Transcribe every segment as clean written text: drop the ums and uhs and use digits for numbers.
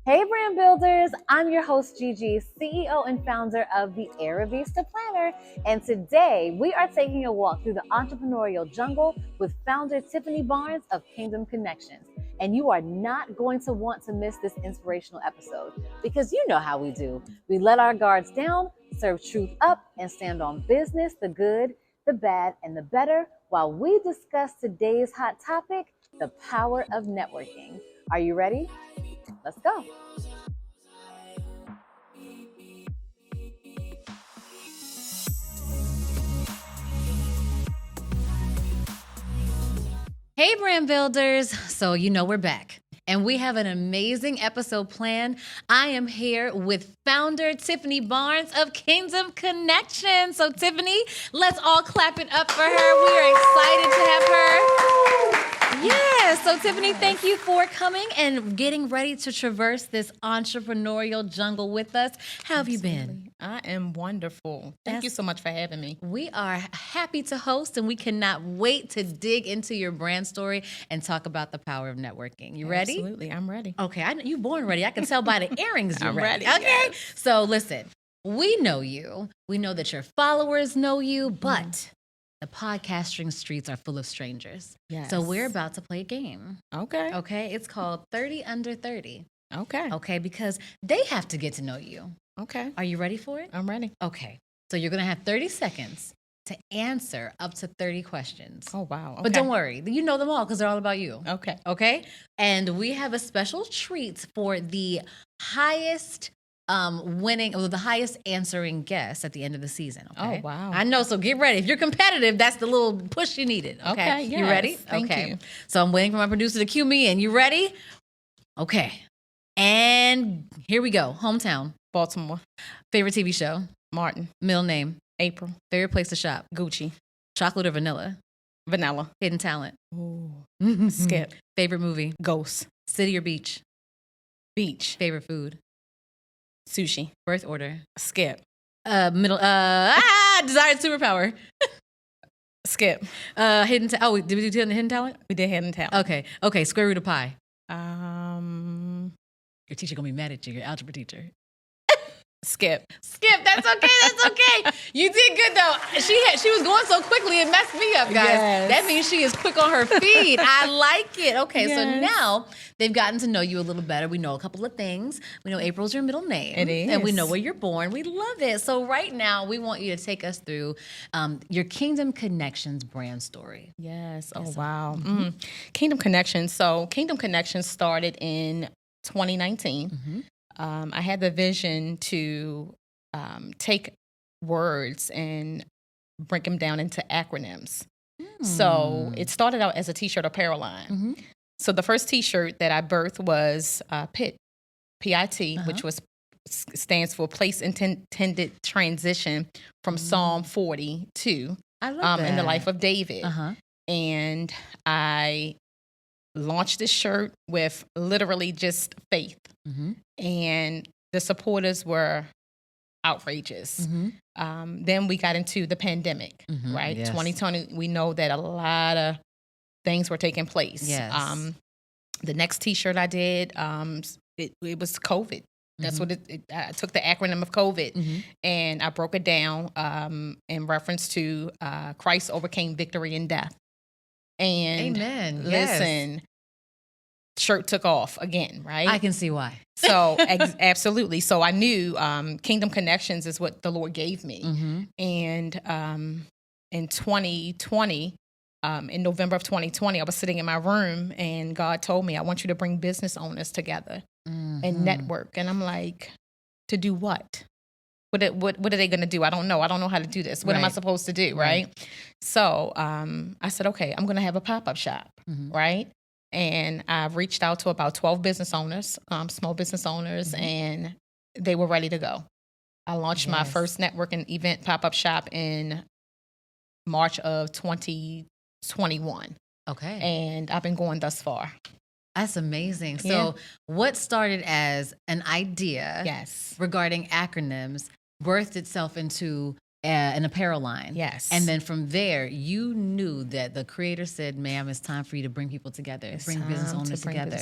Hey brand builders, I'm your host Gigi, CEO and founder of the Vista Planner, and today we are taking a walk through the entrepreneurial jungle with founder Tiffany Barnes of Kingdom Konnections. And you are not going to want to miss this inspirational episode because you know how we do. We let our guards down, serve truth up, and stand on business, the good, the bad, and the better while we discuss today's hot topic, the power of networking. Are you ready? Let's go. Hey, brand builders. So, we're back and we have an amazing episode planned. I am here with founder Tiffany Barnes of Kingdom Konnections. So, Tiffany, let's all clap it up for her. We are excited to have her. Yes. So, Tiffany, thank you for coming and getting ready to traverse this entrepreneurial jungle with us. How have you been? I am wonderful. Thank you so much for having me. We are happy to host, and we cannot wait to dig into your brand story and talk about the power of networking. You ready? Absolutely. I'm ready. Okay. You're born ready. I can tell by the earrings you're I'm ready. ready. Okay. Yes. So listen, we know you. We know that your followers know you, but the podcasting streets are full of strangers. Yes. So we're about to play a game. Okay. Okay. It's called 30 Under 30. Okay. Okay. Because they have to get to know you. Okay. Are you ready for it? I'm ready. Okay. So you're going to have 30 seconds to answer up to 30 questions. Oh, wow. Okay. But don't worry. You know them all because they're all about you. Okay. Okay? And we have a special treat for the highest the highest answering guest at the end of the season. Okay? Oh, wow. I know. So get ready. If you're competitive, that's the little push you needed. Okay. Yes. You ready? Thank you. So I'm waiting for my producer to cue me in. You ready? Okay. And here we go. Hometown. Baltimore. Favorite TV show? Martin. Middle name? April. Favorite place to shop? Gucci. Chocolate or vanilla? Vanilla. Hidden talent? Ooh. Skip. Favorite movie? Ghost. City or beach? Beach. Favorite food? Sushi. Birth order? Skip. Desired superpower? Skip. Hidden did we do hidden talent? We did hidden talent. Okay, square root of pi. Your Your teacher gonna be mad at you, your algebra teacher. Skip. Skip, that's okay. You did good though. She was going so quickly it messed me up, guys. Yes. That means she is quick on her feet. I like it. Okay, Yes. So now they've gotten to know you a little better. We know a couple of things. We know April's your middle name. It is. And we know where you're born. We love it. So right now we want you to take us through your Kingdom Konnections brand story. Yes. Oh, wow. Kingdom Konnections. So Kingdom Konnections started in 2019. I had the vision to take words and break them down into acronyms. So it started out as a t-shirt apparel line. So the first t-shirt that I birthed was PIT, P-I-T, which stands for Place Intended Transition from Psalm 42 I love that. in the life of David. And I launched this shirt with literally just faith. And the supporters were outrageous. Then we got into the pandemic, right? Yes. 2020, we know that a lot of things were taking place. Yes. The next t-shirt I did, it was COVID. That's what I took the acronym of COVID and I broke it down in reference to Christ overcame victory in death. And Amen. Listen, shirt took off again, right? I can see why. So absolutely. So I knew Kingdom Konnections is what the Lord gave me. And in 2020, in November of 2020, I was sitting in my room and God told me, I want you to bring business owners together and network. And I'm like, to do what? What are they going to do? I don't know. I don't know how to do this. What am I supposed to do? Right. So I said, okay, I'm going to have a pop-up shop. Right. And I've reached out to about 12 business owners, small business owners, and they were ready to go. I launched my first networking event pop-up shop in March of 2021. Okay. And I've been going thus far. That's amazing. So what started as an idea Yes. regarding acronyms birthed itself into an apparel line. Yes. And then from there, you knew that the creator said, ma'am, it's time for you to bring people together, bring business owners together,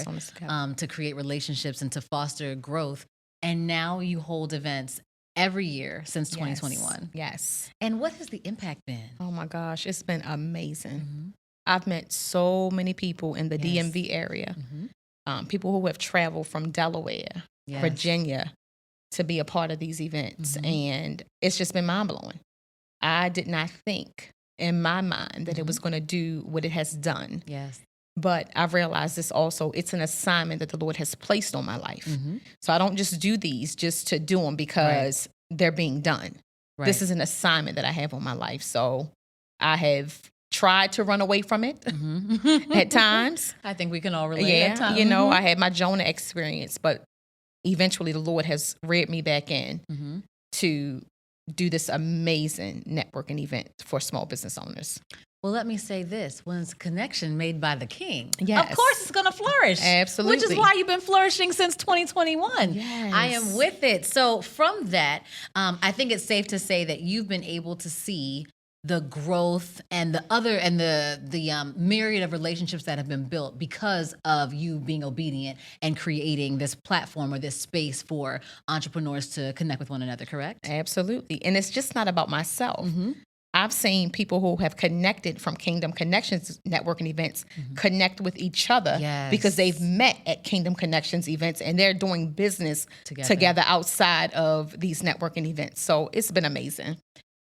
to create relationships and to foster growth. And now you hold events every year since 2021. Yes. And what has the impact been? Oh my gosh, it's been amazing. I've met so many people in the DMV area, people who have traveled from Delaware, Virginia, to be a part of these events. And it's just been mind-blowing. I did not think in my mind that it was going to do what it has done. Yes. But I've realized this also, it's an assignment that the Lord has placed on my life. So I don't just do these just to do them because they're being done. Right. This is an assignment that I have on my life. So I have tried to run away from it at times. I think we can all relate at times. You know, I had my Jonah experience, but eventually the Lord has reared me back in to do this amazing networking event for small business owners. Well, let me say this. When it's a connection made by the King, yes, of course it's going to flourish. Absolutely. Which is why you've been flourishing since 2021. Yes. I am with it. So from that, I think it's safe to say that you've been able to see the growth and the myriad of relationships that have been built because of you being obedient and creating this platform or this space for entrepreneurs to connect with one another, correct? Absolutely. And it's just not about myself. I've seen people who have connected from Kingdom Konnections networking events connect with each other because they've met at Kingdom Konnections events and they're doing business together outside of these networking events. So it's been amazing.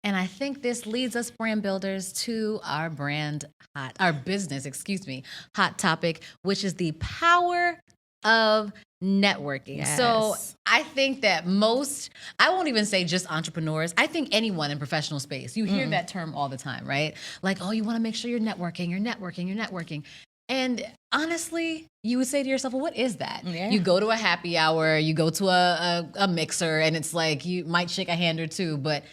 And I think this leads us brand builders to our business hot topic, which is the power of networking. Yes. So I think that I won't even say just entrepreneurs. I think anyone in professional space, you hear that term all the time, right? Like, oh, you want to make sure you're networking. And honestly, you would say to yourself, well, what is that? Yeah. You go to a happy hour, you go to a mixer, and it's like you might shake a hand or two, but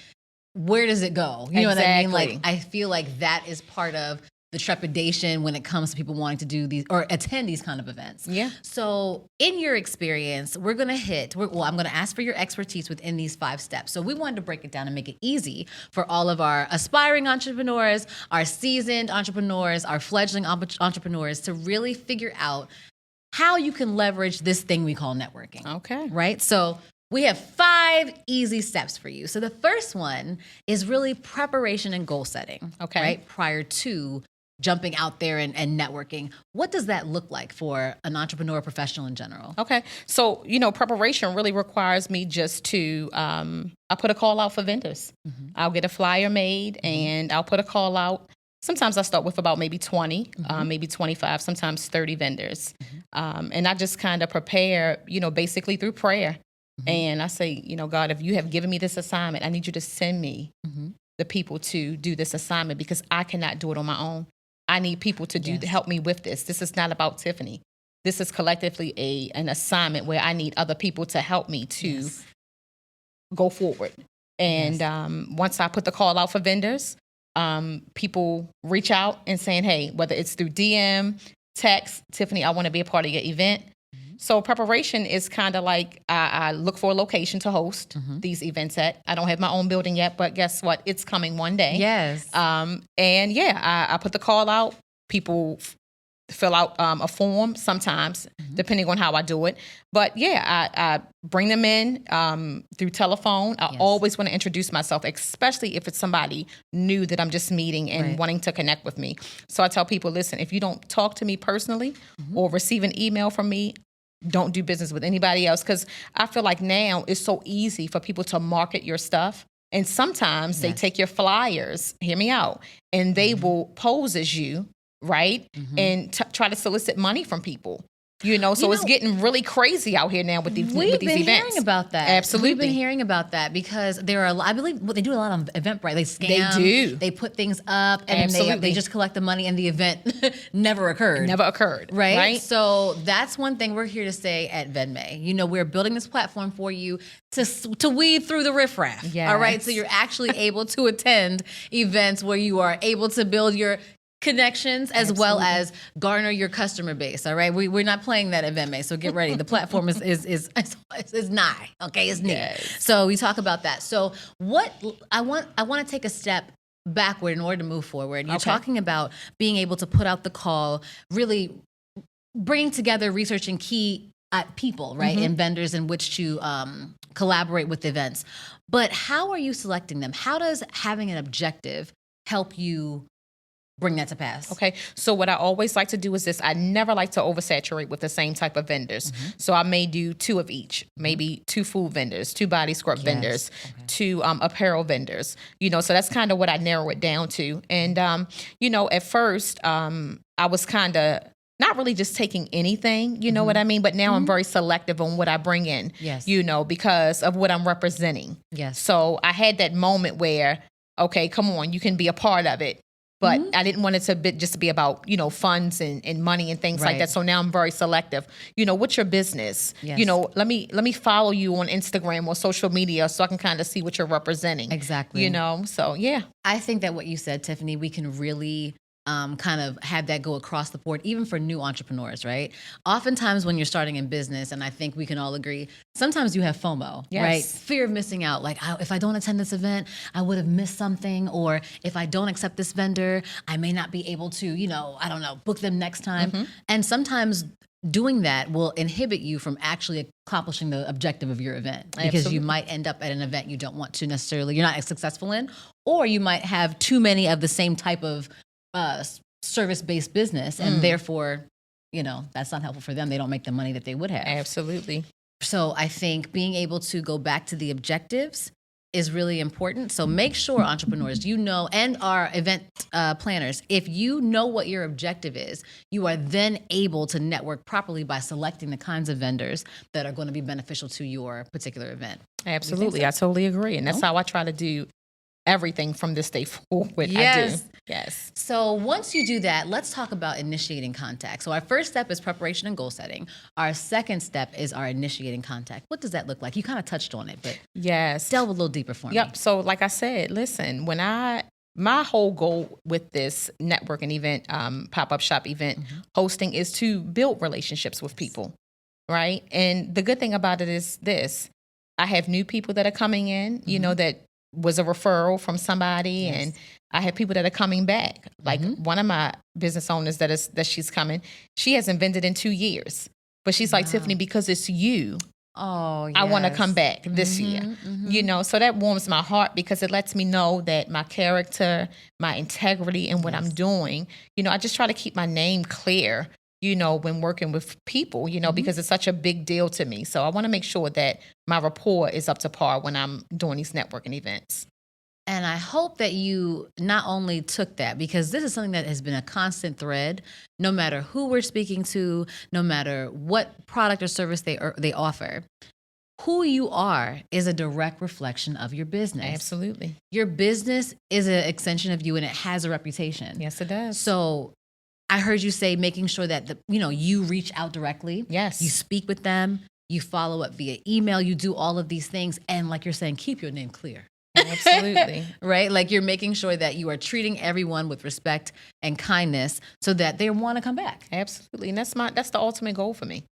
where does it go? You know what I mean? Like, I feel like that is part of the trepidation when it comes to people wanting to do these or attend these kind of events. Yeah. So in your experience, I'm going to ask for your expertise within these 5 steps. So we wanted to break it down and make it easy for all of our aspiring entrepreneurs, our seasoned entrepreneurs, our fledgling entrepreneurs to really figure out how you can leverage this thing we call networking. Okay. Right? So we have 5 easy steps for you. So the first one is really preparation and goal setting. Okay. Right? Prior to jumping out there and networking. What does that look like for an entrepreneur professional in general? Okay. So, preparation really requires me just to, I put a call out for vendors. I'll get a flyer made and I'll put a call out. Sometimes I start with about maybe 20, maybe 25, sometimes 30 vendors. And I just kind of prepare, basically through prayer. And I say, God, if you have given me this assignment, I need you to send me the people to do this assignment because I cannot do it on my own. I need people to help me with this. This is not about Tiffany. This is collectively an assignment where I need other people to help me to go forward. And once I put the call out for vendors, people reach out and saying, hey, whether it's through DM, text, Tiffany, I want to be a part of your event. So preparation is kind of like I look for a location to host these events at. I don't have my own building yet, but guess what? It's coming one day. Yes. I put the call out. People fill out a form sometimes, depending on how I do it. But I bring them in through telephone. I always want to introduce myself, especially if it's somebody new that I'm just meeting and wanting to connect with me. So I tell people, listen, if you don't talk to me personally or receive an email from me, don't do business with anybody else. Because I feel like now it's so easy for people to market your stuff. And sometimes they take your flyers, hear me out, and they will pose as you, right? And try to solicit money from people. So it's getting really crazy out here now with these events. We've been hearing about that. Absolutely. We've been hearing about that because there are, I believe, they do a lot on Eventbrite. They scam. They do. They put things up and then they just collect the money and the event never occurred. Never occurred. Right? So that's one thing we're here to say at Vendmae. We're building this platform for you to weed through the riffraff. Yes. All right? So you're actually able to attend events where you are able to build your connections as well as garner your customer base. All right, we're not playing that at Vendmae, so get ready. The platform is it's nigh. Okay, it's near. Yes. So we talk about that. So what I want to take a step backward in order to move forward. You're talking about being able to put out the call, really bringing together, researching key people, right, and vendors in which to collaborate with events. But how are you selecting them? How does having an objective help you bring that to pass? Okay. So what I always like to do is this. I never like to oversaturate with the same type of vendors. So I may do 2 of each, maybe 2 food vendors, 2 body scrub vendors, 2 apparel vendors, so that's kind of what I narrow it down to. And, at first, I was kind of not really just taking anything, you know what I mean? But now I'm very selective on what I bring in, because of what I'm representing. Yes. So I had that moment where, okay, come on, you can be a part of it. But I didn't want it to just be about, funds and money and things like that. So now I'm very selective. What's your business? Yes. Let me follow you on Instagram or social media so I can kind of see what you're representing. Exactly. So yeah. I think that what you said, Tiffany, we can really kind of have that go across the board, even for new entrepreneurs, right? Oftentimes when you're starting in business, and I think we can all agree, sometimes you have FOMO, right? Fear of missing out. Like, if I don't attend this event, I would have missed something. Or if I don't accept this vendor, I may not be able to, book them next time. And sometimes doing that will inhibit you from actually accomplishing the objective of your event, because you might end up at an event you don't want to necessarily, you're not as successful in, or you might have too many of the same type of service-based business, and therefore, that's not helpful for them. They don't make the money that they would have. Absolutely. So I think being able to go back to the objectives is really important. So make sure, entrepreneurs, and our event planners, if you know what your objective is, you are then able to network properly by selecting the kinds of vendors that are going to be beneficial to your particular event. Absolutely. I totally agree. And that's how I try to do everything from this day forward. Yes. I do. Yes. So once you do that, let's talk about initiating contact. So our first step is preparation and goal setting. Our second step is our initiating contact. What does that look like? You kind of touched on it, but delve a little deeper for me. Yep. So like I said, listen, my whole goal with this networking event, pop-up shop event hosting is to build relationships with people, right? And the good thing about it is this. I have new people that are coming in, that was a referral from somebody, and I have people that are coming back. Like one of my business owners that she's coming, she hasn't vended in 2 years, but she's like, Tiffany, because it's you, I want to come back this year. So that warms my heart, because it lets me know that my character, my integrity, and what I'm doing, I just try to keep my name clear, when working with people, because it's such a big deal to me. So I want to make sure that my rapport is up to par when I'm doing these networking events. And I hope that you not only took that, because this is something that has been a constant thread, no matter who we're speaking to, no matter what product or service they offer. Who you are is a direct reflection of your business. Absolutely. Your business is an extension of you, and it has a reputation. Yes, it does. So I heard you say making sure that you reach out directly. Yes. You speak with them. You follow up via email. You do all of these things. And like you're saying, keep your name clear. Absolutely. Right? Like you're making sure that you are treating everyone with respect and kindness so that they want to come back. Absolutely. And that's the ultimate goal for me.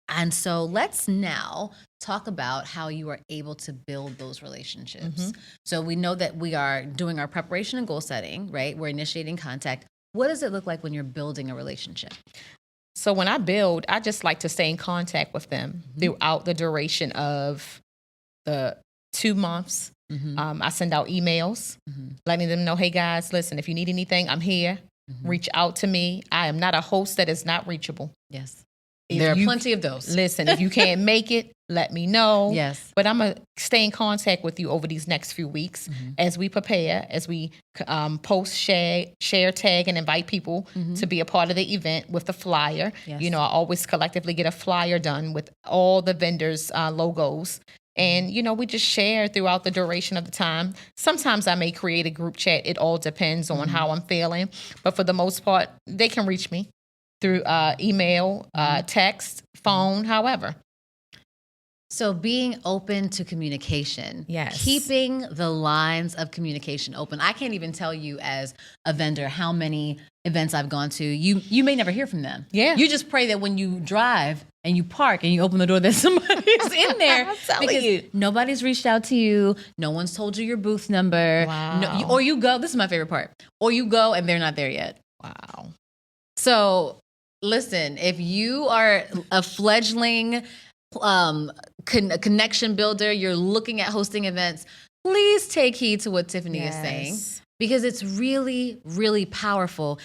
And so let's now talk about how you are able to build those relationships. So we know that we are doing our preparation and goal setting, right? We're initiating contact. What does it look like when you're building a relationship? So when I build, I just like to stay in contact with them throughout the duration of the 2 months. I send out emails letting them know, hey guys, listen, if you need anything, I'm here. Reach out to me. I am not a host that is not reachable. Yes. If there are plenty of those. Listen, if you can't make it, let me know. Yes. But I'm going to stay in contact with you over these next few weeks as we prepare, as we post, share, tag, and invite people to be a part of the event with the flyer. Yes. I always collectively get a flyer done with all the vendors' logos. And, we just share throughout the duration of the time. Sometimes I may create a group chat. It all depends on how I'm feeling. But for the most part, they can reach me through email, text, phone, however. So being open to communication, yes, keeping the lines of communication open. I can't even tell you as a vendor how many events I've gone to. You may never hear from them. Yeah. You just pray that when you drive and you park and you open the door, that somebody's in there. I'm telling because you. nobody's reached out to you. No one's told you your booth number. Wow. Or you go, this is my favorite part, or you go and they're not there yet. Wow. So listen, if you are a fledgling connection builder, you're looking at hosting events, please take heed to what Tiffany is saying, because it's really, really powerful.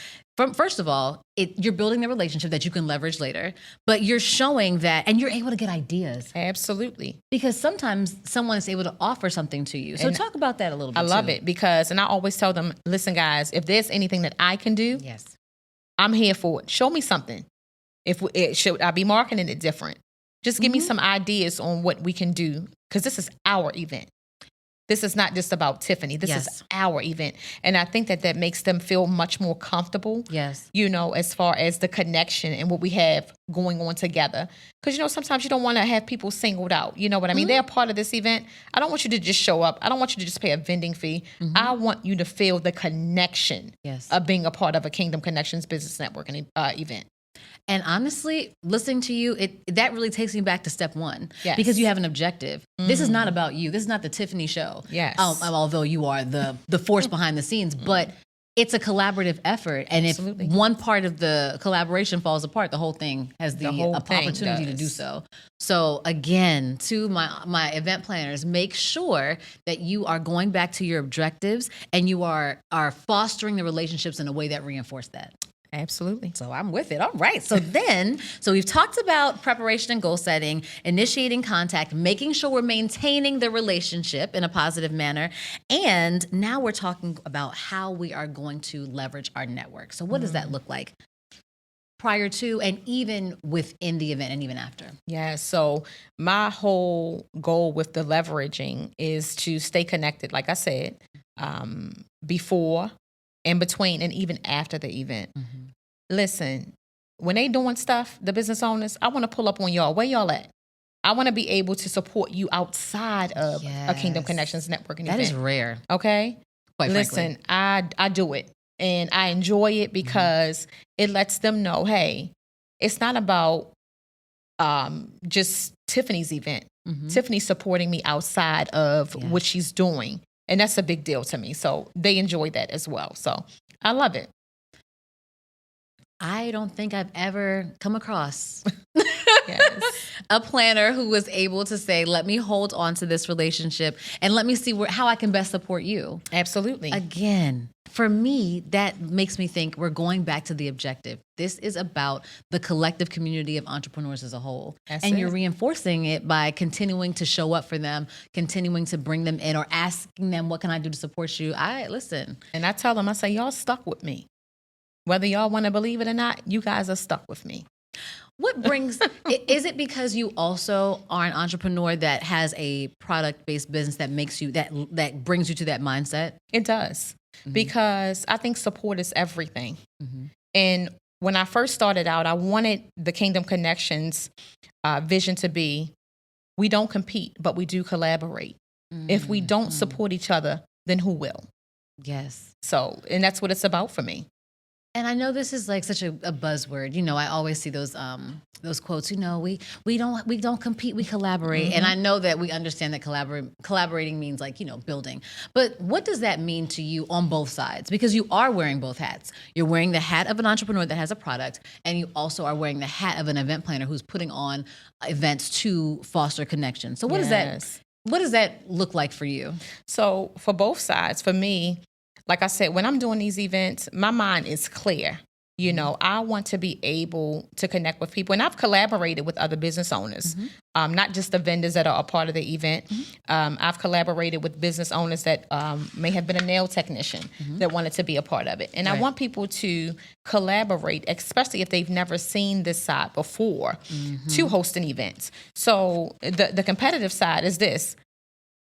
First of all, you're building the relationship that you can leverage later, but you're showing that, and you're able to get ideas. Absolutely. Because sometimes someone is able to offer something to you. So And talk about that a little bit. I love it because, and I always tell them, listen, guys, if there's anything that I can do, Yes. I'm here for it. Show me something. Should I be marketing it different? Just give me some ideas on what we can do, because this is our event. This is not just about Tiffany. This is our event. And I think that makes them feel much more comfortable, as far as the connection and what we have going on together. Because, sometimes you don't want to have people singled out. You know what I mean? They're a part of this event. I don't want you to just show up. I don't want you to just pay a vending fee. I want you to feel the connection of being a part of a Kingdom Connections business networking event. And honestly, listening to you, that really takes me back to step one. Yes. Because you have an objective. This is not about you. This is not the Tiffany show. Yes. Although you are the force behind the scenes, but it's a collaborative effort. And Absolutely. if one part of the collaboration falls apart, the whole thing has the opportunity to do so. So again, to my event planners, make sure that you are going back to your objectives and you are fostering the relationships in a way that reinforce that. Absolutely. So I'm with it. All right. So we've talked about preparation and goal setting, initiating contact, making sure we're maintaining the relationship in a positive manner. And now we're talking about how we are going to leverage our network. So what does that look like prior to and even within the event and even after? Yeah. So my whole goal with the leveraging is to stay connected, like I said, before, in between, and even after the event. Listen, when they doing stuff, the business owners, I want to pull up on y'all. Where y'all at? I want to be able to support you outside of a Kingdom Connections networking event. That is rare. Okay? Quite Listen, frankly. I do it, and I enjoy it because it lets them know, hey, it's not about just Tiffany's event. Tiffany's supporting me outside of what she's doing. And that's a big deal to me. So they enjoy that as well. So I love it. I don't think I've ever come across a planner who was able to say, let me hold on to this relationship and let me see how I can best support you. Absolutely. Again, for me, that makes me think we're going back to the objective. This is about the collective community of entrepreneurs as a whole. You're reinforcing it by continuing to show up for them, continuing to bring them in, or asking them, what can I do to support you? Listen. And I tell them, I say, y'all stuck with me. Whether y'all want to believe it or not, you guys are stuck with me. What brings, is it because you also are an entrepreneur that has a product-based business that makes you, that brings you to that mindset? It does. Because I think support is everything. And when I first started out, I wanted the Kingdom Connections vision to be, we don't compete, but we do collaborate. If we don't support each other, then who will? Yes. So, and that's what it's about for me. And I know this is like such a buzzword. I always see those quotes. We don't compete, we collaborate. And I know that we understand that collaborating means building. But what does that mean to you on both sides? Because you are wearing both hats. You're wearing the hat of an entrepreneur that has a product, and you also are wearing the hat of an event planner who's putting on events to foster connection. So what does that look like for you? So for both sides, for me, like I said, when I'm doing these events, my mind is clear. I want to be able to connect with people. And I've collaborated with other business owners, not just the vendors that are a part of the event. I've collaborated with business owners that may have been a nail technician that wanted to be a part of it. And I want people to collaborate, especially if they've never seen this side before, to host an event. So the competitive side is this.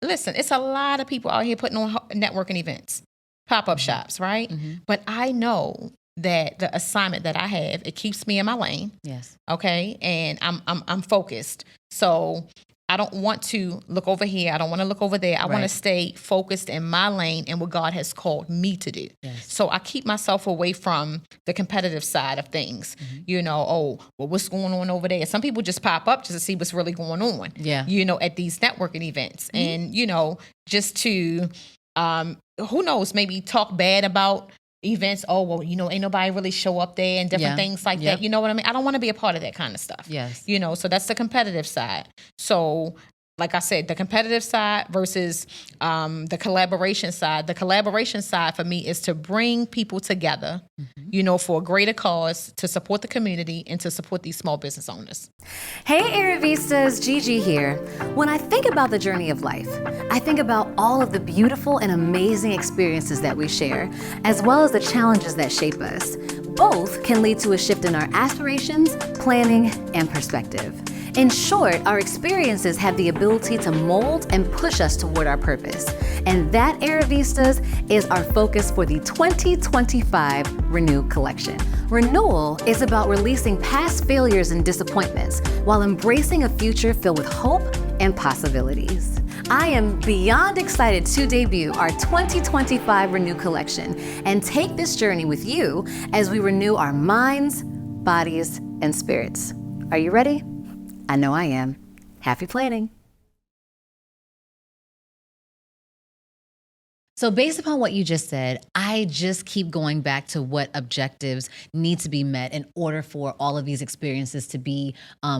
Listen, it's a lot of people out here putting on networking events. Pop-up shops, right? But I know that the assignment that I have, it keeps me in my lane. Yes. Okay. And I'm focused. So I don't want to look over here. I don't want to look over there. I want to stay focused in my lane and what God has called me to do. Yes. So I keep myself away from the competitive side of things. You know, oh, well, what's going on over there? Some people just pop up just to see what's really going on. Yeah. You know, at these networking events. And, you know, just to, who knows, maybe talk bad about events. Oh, well, you know, ain't nobody really show up there and different things like that. You know what I mean? I don't want to be a part of that kind of stuff. Yes. You know, so that's the competitive side. So like I said, the competitive side versus the collaboration side. The collaboration side for me is to bring people together, you know, for a greater cause, to support the community and to support these small business owners. Hey, Vistas, Gigi here. When I think about the journey of life, I think about all of the beautiful and amazing experiences that we share, as well as the challenges that shape us. Both can lead to a shift in our aspirations, planning, and perspective. In short, our experiences have the ability to mold and push us toward our purpose. And that, Vistas, is our focus for the 2025 Renew collection. Renewal is about releasing past failures and disappointments while embracing a future filled with hope and possibilities. I am beyond excited to debut our 2025 Renew collection and take this journey with you as we renew our minds, bodies, and spirits. Are you ready? I know I am. Happy planning. So based upon what you just said, I just keep going back to what objectives need to be met in order for all of these experiences to be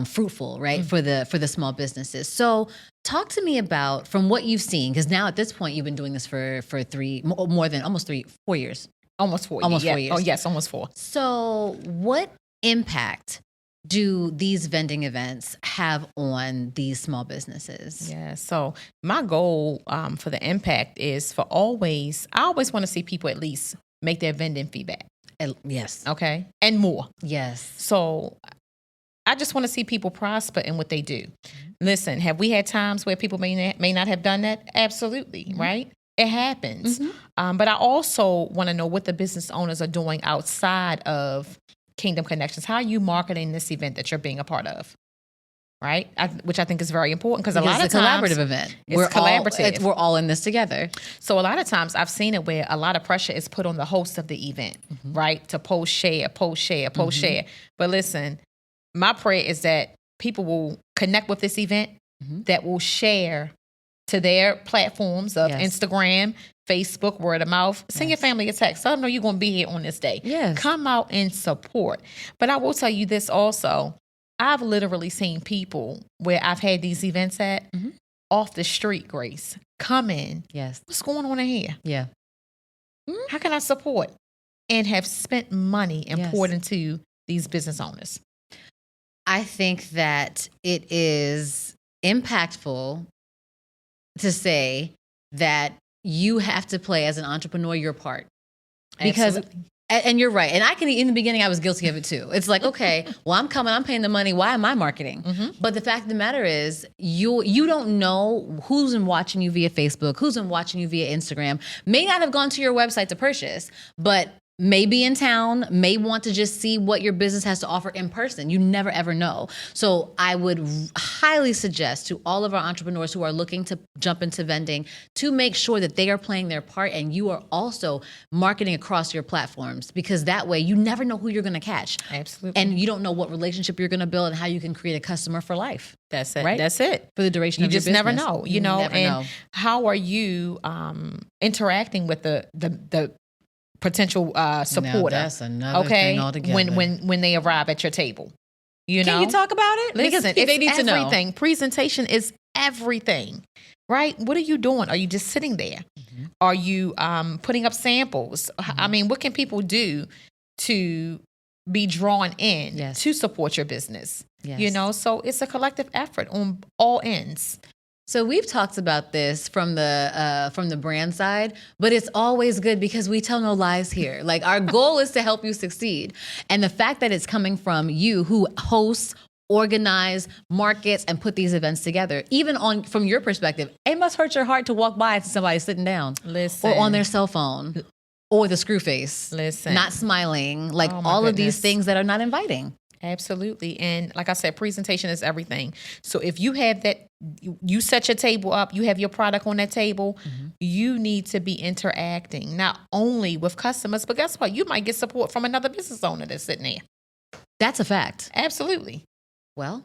fruitful, right? For the small businesses. So talk to me about, from what you've seen, because now at this point you've been doing this for 4 years. Almost 4 Almost years. 4 years. Oh, yes, almost 4. So what impact do these vending events have on these small businesses? Yeah. So my goal for the impact is I always want to see people at least make their vending fee back. Yes. Okay. And more. Yes. So I just want to see people prosper in what they do. Listen, have we had times where people may not have done that? Absolutely. Right. It happens. But I also want to know what the business owners are doing outside of Kingdom Konnections. How are you marketing this event that you're being a part of? Right? Which I think is very important because a lot of times it's a collaborative event. It's collaborative. We're all in this together. So a lot of times I've seen it where a lot of pressure is put on the host of the event, right? To post, share. But listen, my prayer is that people will connect with this event, that will share to their platforms of Instagram, Facebook, word of mouth. Send your family a text. Let them know you're going to be here on this day. Yes. Come out and support. But I will tell you this also. I've literally seen people where I've had these events at off the street, Grace, come in. Yes. What's going on in here? Yeah. How can I support? And have spent money and poured into these business owners. I think that it is impactful to say that you have to play as an entrepreneur your part. Because, and you're right. And in the beginning, I was guilty of it too. It's like, okay, well, I'm paying the money. Why am I marketing? But the fact of the matter is you don't know who's been watching you via Facebook, who's been watching you via Instagram, may not have gone to your website to purchase, but may be in town, may want to just see what your business has to offer in person. You never, ever know. So I would highly suggest to all of our entrepreneurs who are looking to jump into vending to make sure that they are playing their part and you are also marketing across your platforms, because that way you never know who you're going to catch. Absolutely. And you don't know what relationship you're going to build and how you can create a customer for life. That's it. Right? That's it. For the duration of your business. You just never know, you know. Never and know. How are you interacting with the potential supporter? Now that's another thing altogether. When they arrive at your table, you know. Can you talk about it? Listen, because they need to know. Everything. Presentation is everything, right? What are you doing? Are you just sitting there? Are you putting up samples? I mean, what can people do to be drawn in to support your business? Yes. You know, so it's a collective effort on all ends. So we've talked about this from the brand side, but it's always good because we tell no lies here. Like, our goal is to help you succeed. And the fact that it's coming from you who hosts, organize, markets, and put these events together, even from your perspective, it must hurt your heart to walk by and see somebody sitting down. Listen. Or on their cell phone. Or the screw face. Listen. Not smiling. Like all of these things that are not inviting. Absolutely. And like I said, presentation is everything. So if you have that, you set your table up, you have your product on that table, you need to be interacting not only with customers, but guess what? You might get support from another business owner that's sitting there. That's a fact. Absolutely. Well,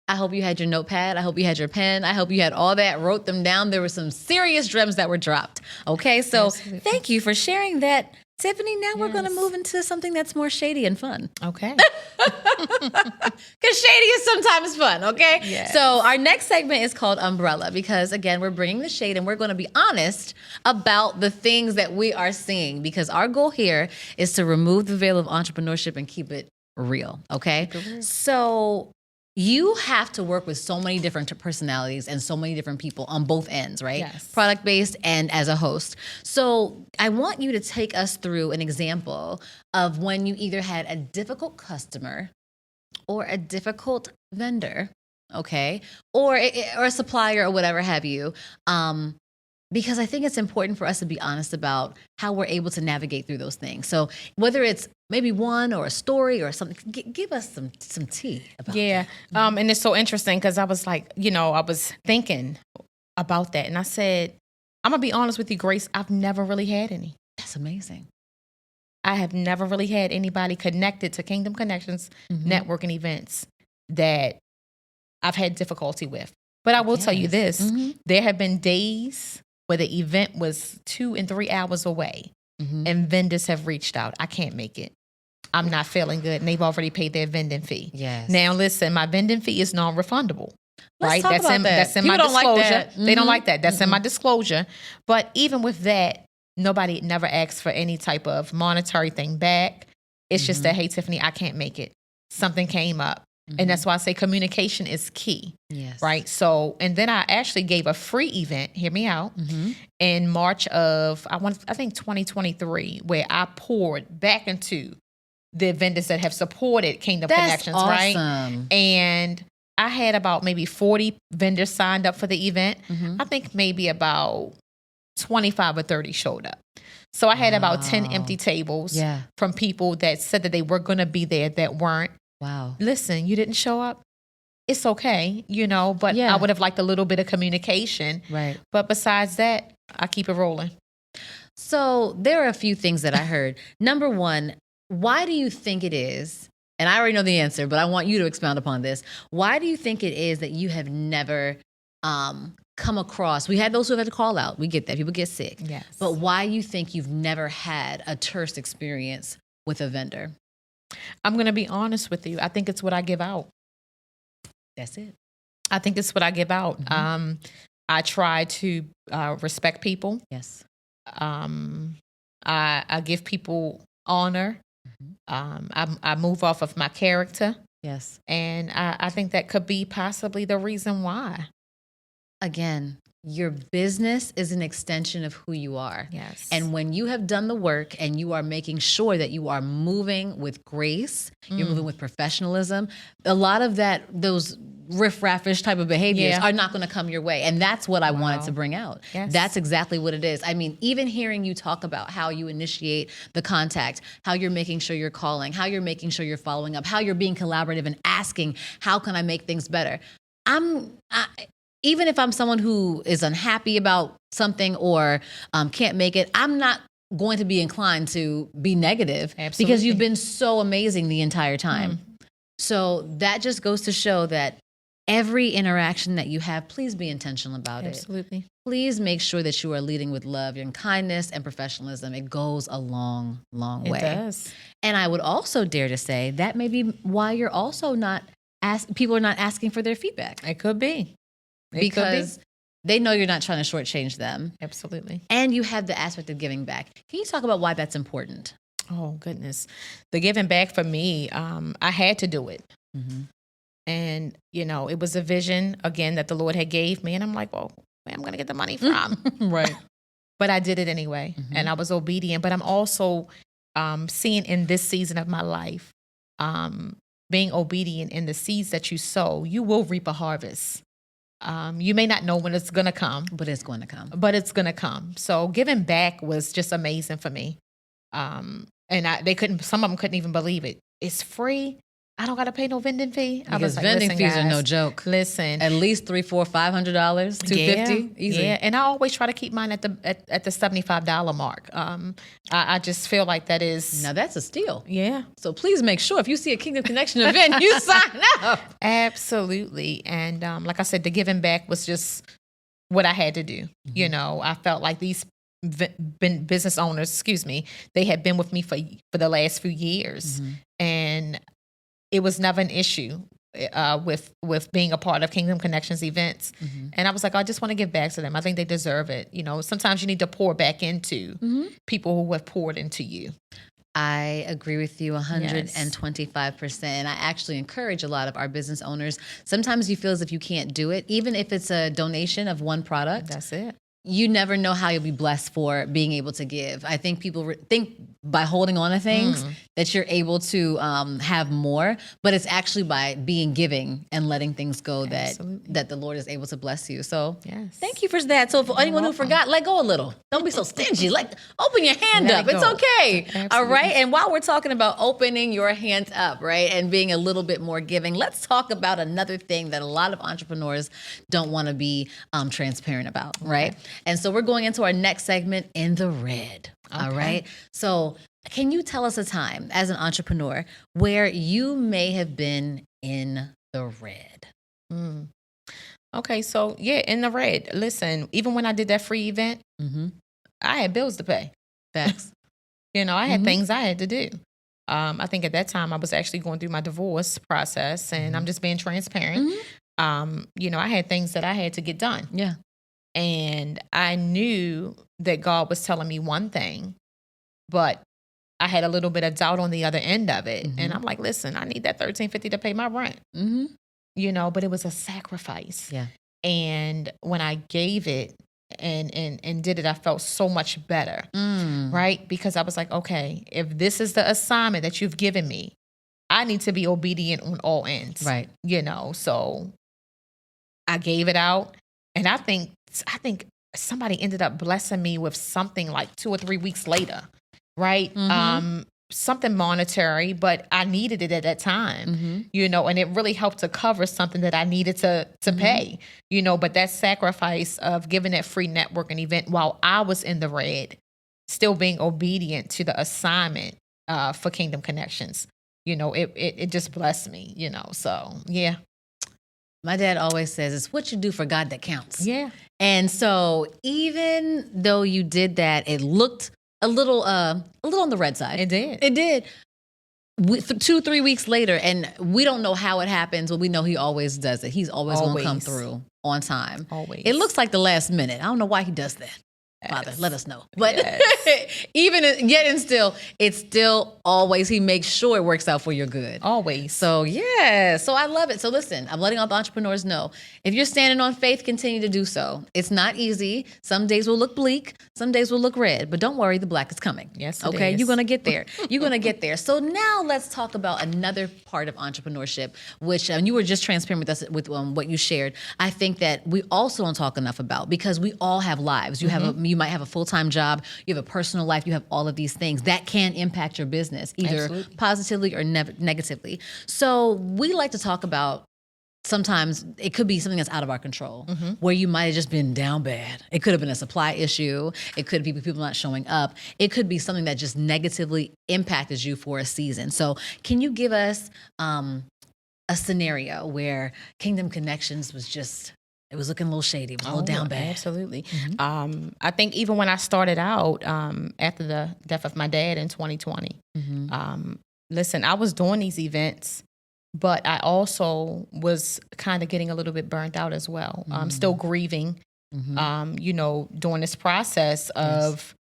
I hope you had your notepad. I hope you had your pen. I hope you had all that, wrote them down. There were some serious gems that were dropped. Okay, so thank you for sharing that, Tiffany. Now we're going to move into something that's more shady and fun. Okay. Because shady is sometimes fun, okay? Yes. So our next segment is called Umbrella because, again, we're bringing the shade and we're going to be honest about the things that we are seeing because our goal here is to remove the veil of entrepreneurship and keep it real, okay? So you have to work with so many different personalities and so many different people on both ends, right? Yes. Product-based and as a host. So I want you to take us through an example of when you either had a difficult customer or a difficult vendor, okay? Or a supplier or whatever have you. Because I think it's important for us to be honest about how we're able to navigate through those things. So whether it's maybe one or a story or something, give us some tea about that. And it's so interesting because I was like, I was thinking about that. And I said, I'm going to be honest with you, Grace, I've never really had any. That's amazing. I have never really had anybody connected to Kingdom Konnections networking events that I've had difficulty with. But I will tell you this, there have been days where the event was 2 and 3 hours away and vendors have reached out. I can't make it. I'm not feeling good. And they've already paid their vending fee. Yes. Now, listen, my vending fee is non-refundable. Let's right? talk about that. That's in People my don't like disclosure. that. They don't like that. That's in my disclosure. But even with that, nobody never asks for any type of monetary thing back. It's just that, hey, Tiffany, I can't make it. Something came up. And that's why I say communication is key. Yes. Right. So, and then I actually gave a free event, hear me out, in March of, I think 2023, where I poured back into the vendors that have supported Kingdom Konnections, right? And I had about maybe 40 vendors signed up for the event. I think maybe about 25 or 30 showed up. So I had about 10 empty tables from people that said that they were going to be there that weren't. Wow. Listen, you didn't show up. It's okay, but I would have liked a little bit of communication. Right. But besides that, I keep it rolling. So there are a few things that I heard. Number one, why do you think it is, and I already know the answer, but I want you to expound upon this. Why do you think it is that you have never come across, we had those who had to call out. We get that. People get sick. Yes. But why you think you've never had a terse experience with a vendor? I'm going to be honest with you. I think it's what I give out. That's it. I think it's what I give out. I try to respect people. Yes. I give people honor. I move off of my character. Yes. And I think that could be possibly the reason why. Again, your business is an extension of who you are. Yes. And when you have done the work and you are making sure that you are moving with grace, you're moving with professionalism, a lot of those riff-raffish type of behaviors are not going to come your way. And that's what I wanted to bring out. Yes. That's exactly what it is. I mean, even hearing you talk about how you initiate the contact, how you're making sure you're calling, how you're making sure you're following up, how you're being collaborative and asking, how can I make things better? Even if I'm someone who is unhappy about something or can't make it, I'm not going to be inclined to be negative because you've been so amazing the entire time. So that just goes to show that every interaction that you have, please be intentional about it. Absolutely. Please make sure that you are leading with love and kindness and professionalism. It goes a long, long way. It does. And I would also dare to say that may be why you're also not people are not asking for their feedback. It could be. Because they know you're not trying to shortchange them. Absolutely. And you have the aspect of giving back. Can you talk about why that's important? Oh, goodness. The giving back for me, I had to do it. And, it was a vision, again, that the Lord had gave me. And I'm like, well, where am I going to get the money from? Right. But I did it anyway. And I was obedient. But I'm also seeing in this season of my life, being obedient in the seeds that you sow, you will reap a harvest. You may not know when it's going to come. But it's going to come. So giving back was just amazing for me. And some of them couldn't even believe it. It's free. I don't got to pay no vending fee. I Because was like, vending listen, fees are no guys, joke. Listen, At least $300, $400, $500, $250, easy. Yeah, and I always try to keep mine at the $75 mark. I just feel like that is Now that's a steal. yeah, So please make sure if you see a Kingdom Connection event, you sign up. absolutely. And like I said, the giving back was just what I had to do. You know, I felt like these business owners, excuse me, they had been with me for the last few years, and it was never an issue with being a part of Kingdom Connections events. And I was like, I just want to give back to them. I think they deserve it. You know, sometimes you need to pour back into people who have poured into you. I agree with you 125%. And I actually encourage a lot of our business owners. Sometimes you feel as if you can't do it, even if it's a donation of one product. That's it. You never know how you'll be blessed for being able to give. I think people think by holding on to things that you're able to have more, but it's actually by being giving and letting things go that the Lord is able to bless you. So thank you for that. So for anyone who forgot, let go a little. Don't be so stingy. Open your hand up. It's okay. Absolutely. All right. And while we're talking about opening your hand up, right, and being a little bit more giving, let's talk about another thing that a lot of entrepreneurs don't want to be transparent about, right? And so we're going into our next segment, In the Red. All right. So can you tell us a time as an entrepreneur where you may have been in the red? Okay. So yeah, in the red. Listen, even when I did that free event, I had bills to pay. Facts. You know, I had things I had to do. I think at that time I was actually going through my divorce process, and I'm just being transparent. You know, I had things that I had to get done. Yeah. And I knew that God was telling me one thing, but I had a little bit of doubt on the other end of it. And I'm like, listen, I need that $13.50 to pay my rent. You know, but it was a sacrifice. Yeah. And when I gave it and did it, I felt so much better. Right? Because I was like, okay, if this is the assignment that you've given me, I need to be obedient on all ends. Right. You know, so I gave it out. And I think somebody ended up blessing me with something like 2 or 3 weeks later, right? Something monetary, but I needed it at that time, you know, and it really helped to cover something that I needed to pay, you know, but that sacrifice of giving that free networking event while I was in the red, still being obedient to the assignment for Kingdom Connections, you know, it just blessed me, you know, so yeah. My dad always says it's what you do for God that counts. Yeah. And so even though you did that, it looked a little on the red side. It did. It did. 2-3 weeks later, and we don't know how it happens, but we know he always does it. He's always going to come through on time. Always. It looks like the last minute. I don't know why he does that. Father, let us know. But it's still always, he makes sure it works out for your good. Always. So yeah, so I love it. So listen, I'm letting all the entrepreneurs know, if you're standing on faith, continue to do so. It's not easy. Some days will look bleak. Some days will look red, but don't worry, the black is coming. Yes, it okay, is. you're going to get there. You're going to get there. So now let's talk about another part of entrepreneurship, which you were just transparent with us with what you shared. I think that we also don't talk enough about, because we all have lives. You have you might have a full-time job, you have a personal life, you have all of these things that can impact your business, either positively or negatively. So we like to talk about, sometimes it could be something that's out of our control, where you might have just been down bad. It could have been a supply issue. It could be people not showing up. It could be something that just negatively impacted you for a season. So can you give us a scenario where Kingdom Connections was just, it was looking a little shady, it was a little down bad? Absolutely. I think even when I started out, after the death of my dad in 2020, listen, I was doing these events, but I also was kind of getting a little bit burnt out as well. I'm still grieving, you know, during this process of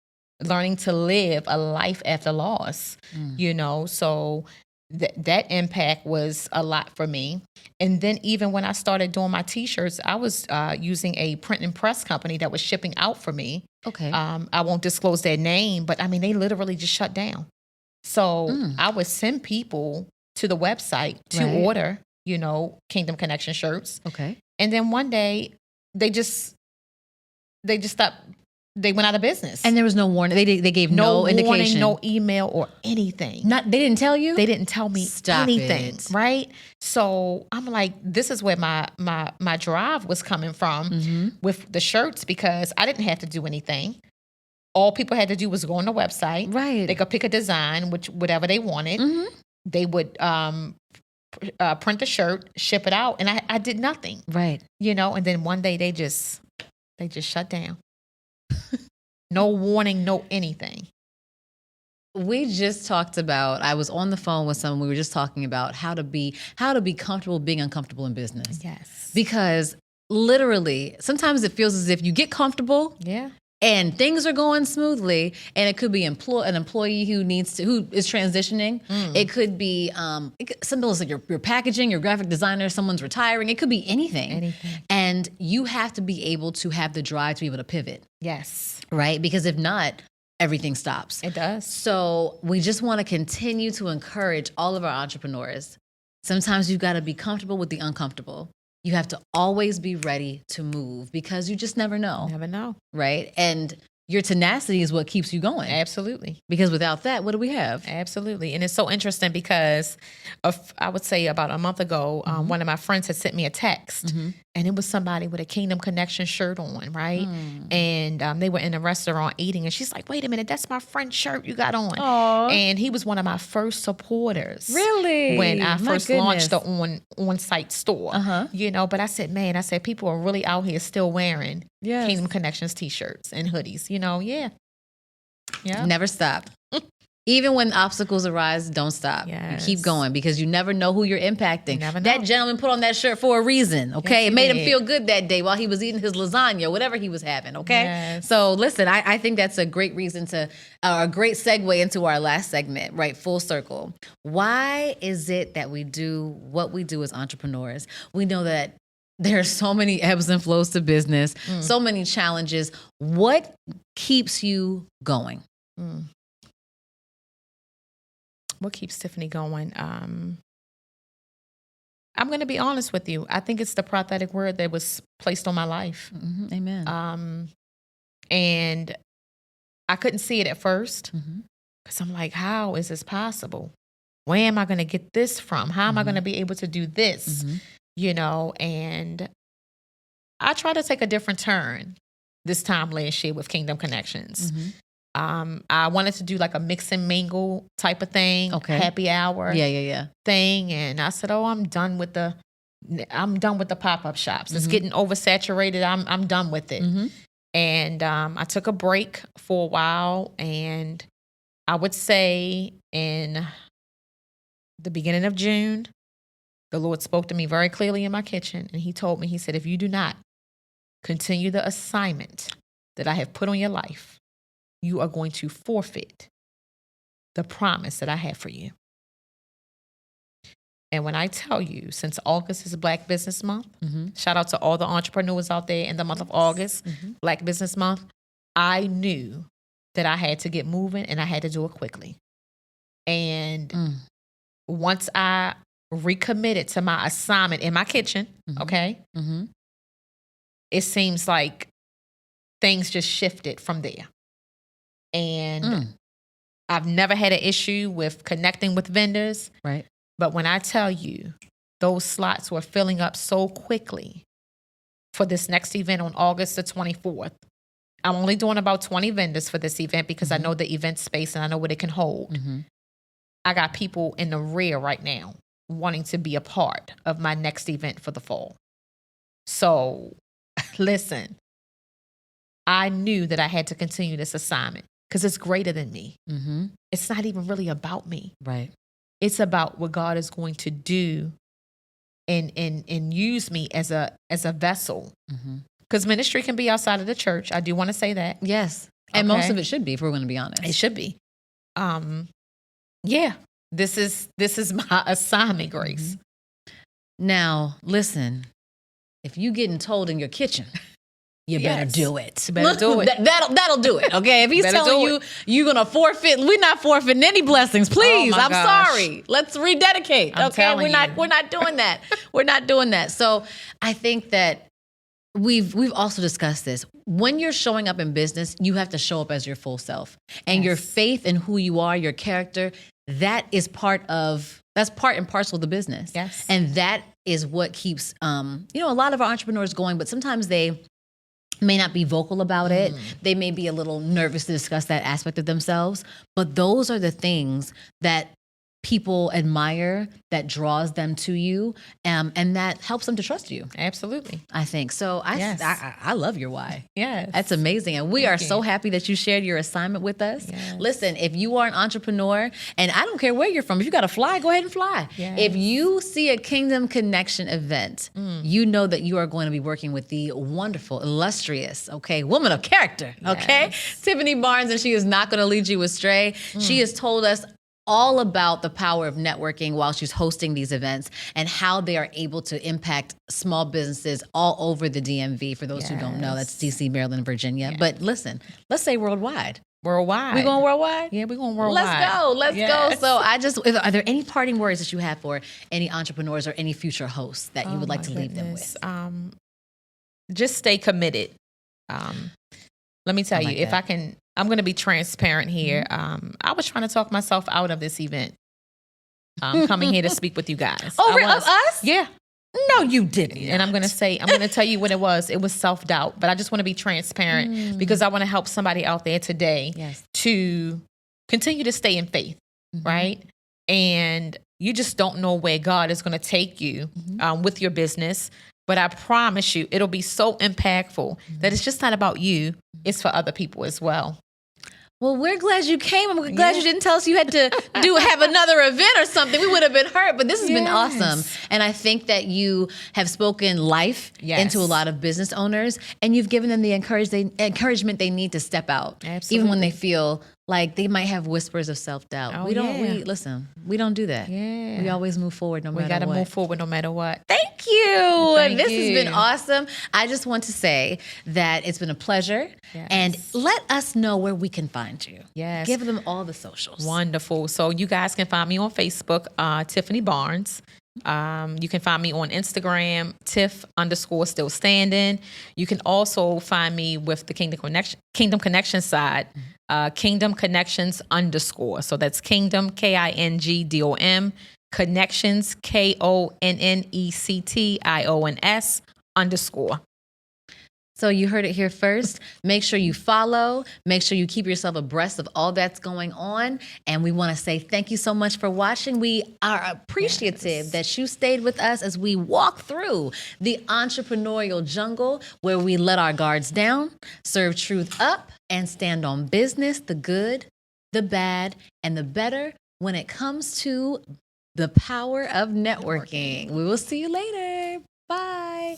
learning to live a life after loss, you know, so that impact was a lot for me. And then even when I started doing my T-shirts, I was using a print and press company that was shipping out for me. Okay. I won't disclose their name, but I mean, they literally just shut down. So I would send people to the website to order, you know, Kingdom Connection shirts. Okay. And then one day they just stopped they went out of business. And there was no warning. They gave no indication, no email or anything. They didn't tell you. They didn't tell me anything. It. Right. So I'm like, this is where my drive was coming from with the shirts, because I didn't have to do anything. All people had to do was go on the website. Right. They could pick a design, whatever they wanted. They would print the shirt, ship it out, and I did nothing. Right. And then one day they just shut down. No warning, no anything. We just talked about, I was on the phone with someone, we were just talking about how to be comfortable being uncomfortable in business. Yes. Because literally, sometimes it feels as if you get comfortable. Yeah. And things are going smoothly, and it could be an employee who is transitioning. It could be something else, like your packaging, your graphic designer, someone's retiring. It could be anything. And you have to be able to have the drive to be able to pivot. Yes. Right? Because if not, everything stops. It does. So we just want to continue to encourage all of our entrepreneurs. Sometimes you've got to be comfortable with the uncomfortable. You have to always be ready to move, because you just never know. Never know. Right? And your tenacity is what keeps you going. Absolutely. Because without that, what do we have? Absolutely. And it's so interesting because I would say about a month ago, one of my friends had sent me a text, and it was somebody with a Kingdom Connection shirt on, right? And they were in a restaurant eating, and she's like, wait a minute, that's my friend's shirt you got on. Aww. And he was one of my first supporters. Really? When I first launched the on-site store. But I said, people are really out here still wearing Kingdom Connections t-shirts and hoodies. Yeah. Never stop. Even when obstacles arise, don't stop. Yes. You keep going, because you never know who you're impacting. You never know. That gentleman put on that shirt for a reason, okay? Yes, it made did. him feel good that day while he was eating his lasagna, whatever he was having, okay? Yes. So listen, I think that's a great reason a great segue into our last segment, right? Full circle. Why is it that we do what we do as entrepreneurs? We know that there are so many ebbs and flows to business, so many challenges. What keeps you going? What keeps Tiffany going? I'm going to be honest with you. I think it's the prophetic word that was placed on my life. Amen. And I couldn't see it at first, because I'm like, how is this possible? Where am I going to get this from? How am I going to be able to do this? And I tried to take a different turn this time last year with Kingdom Connections. I wanted to do like a mix and mingle type of thing, happy hour thing. And I said, I'm done with the pop-up shops. It's getting oversaturated. I'm done with it. And I took a break for a while, and I would say in the beginning of June, the Lord spoke to me very clearly in my kitchen, and he told me, he said, if you do not continue the assignment that I have put on your life, you are going to forfeit the promise that I have for you. And when I tell you, since August is Black Business Month, shout out to all the entrepreneurs out there in the month of August, Black Business Month, I knew that I had to get moving, and I had to do it quickly. And once I recommitted to my assignment in my kitchen, it seems like things just shifted from there. And I've never had an issue with connecting with vendors. Right. But when I tell you, those slots were filling up so quickly for this next event on August the 24th. I'm only doing about 20 vendors for this event, because I know the event space and I know what it can hold. I got people in the rear right now wanting to be a part of my next event for the fall. So listen, I knew that I had to continue this assignment, because it's greater than me. It's not even really about me. Right. It's about what God is going to do and use me as a vessel. Because ministry can be outside of the church. I do want to say that. Yes. And most of it should be, if we're going to be honest. It should be. This is my assignment, Grace. Now, listen, if you getting told in your kitchen, you better do it. You better do it. That'll do it, okay? If he's telling you you're going to forfeit, we're not forfeiting any blessings. Please, I'm sorry. Let's rededicate, okay? We're not doing that. We're not doing that. So I think that we've also discussed this. When you're showing up in business, you have to show up as your full self. And your faith in who you are, your character, that's part and parcel of the business. Yes. And that is what keeps a lot of our entrepreneurs going, but sometimes they may not be vocal about it. They may be a little nervous to discuss that aspect of themselves. But those are the things that people admire, that draws them to you, and that helps them to trust you. Absolutely. I think. So I love your why. Yes. That's amazing. And we are so happy that you shared your assignment with us. Yes. Listen, if you are an entrepreneur, and I don't care where you're from, if you got to fly, go ahead and fly. Yes. If you see a Kingdom Connection event, you know that you are going to be working with the wonderful, illustrious, woman of character, Tiffany Barnes, and she is not going to lead you astray. She has told us all about the power of networking while she's hosting these events and how they are able to impact small businesses all over the DMV. For those who don't know, that's DC, Maryland, Virginia. Yeah. But listen, let's say worldwide. Worldwide. We going worldwide? Yeah, we're going worldwide. Let's go. So are there any parting words that you have for any entrepreneurs or any future hosts that you would like to leave them with? Just stay committed. Let me tell you, if I can, I'm going to be transparent here. I was trying to talk myself out of this event. Coming here to speak with you guys. Oh, of us? Yeah. No, you didn't. And I'm going to tell you what it was. It was self-doubt, but I just want to be transparent because I want to help somebody out there today to continue to stay in faith, right? And you just don't know where God is going to take you with your business. But I promise you, it'll be so impactful that it's just not about you. It's for other people as well. Well, we're glad you came. I'm glad you didn't tell us you had to have another event or something. We would have been hurt, but this has been awesome. And I think that you have spoken life into a lot of business owners, and you've given them the encouragement they need to step out, even when they feel like they might have whispers of self-doubt. We don't do that. Yeah. We always move forward no matter what. We got to move forward no matter what. Thank you. This has been awesome. I just want to say that it's been a pleasure. Yes. And let us know where we can find you. Yes. Give them all the socials. Wonderful. So you guys can find me on Facebook, Tiffany Barnes. You can find me on Instagram, Tiff_still standing. You can also find me with the Kingdom Connection side, Kingdom Konnections _. So that's Kingdom, KINGDOM, Konnections, KONNECTIONS _. So you heard it here first. Make sure you follow. Make sure you keep yourself abreast of all that's going on. And we want to say thank you so much for watching. We are appreciative that you stayed with us as we walk through the entrepreneurial jungle where we let our guards down, serve truth up, and stand on business, the good, the bad, and the better when it comes to the power of networking. We will see you later. Bye.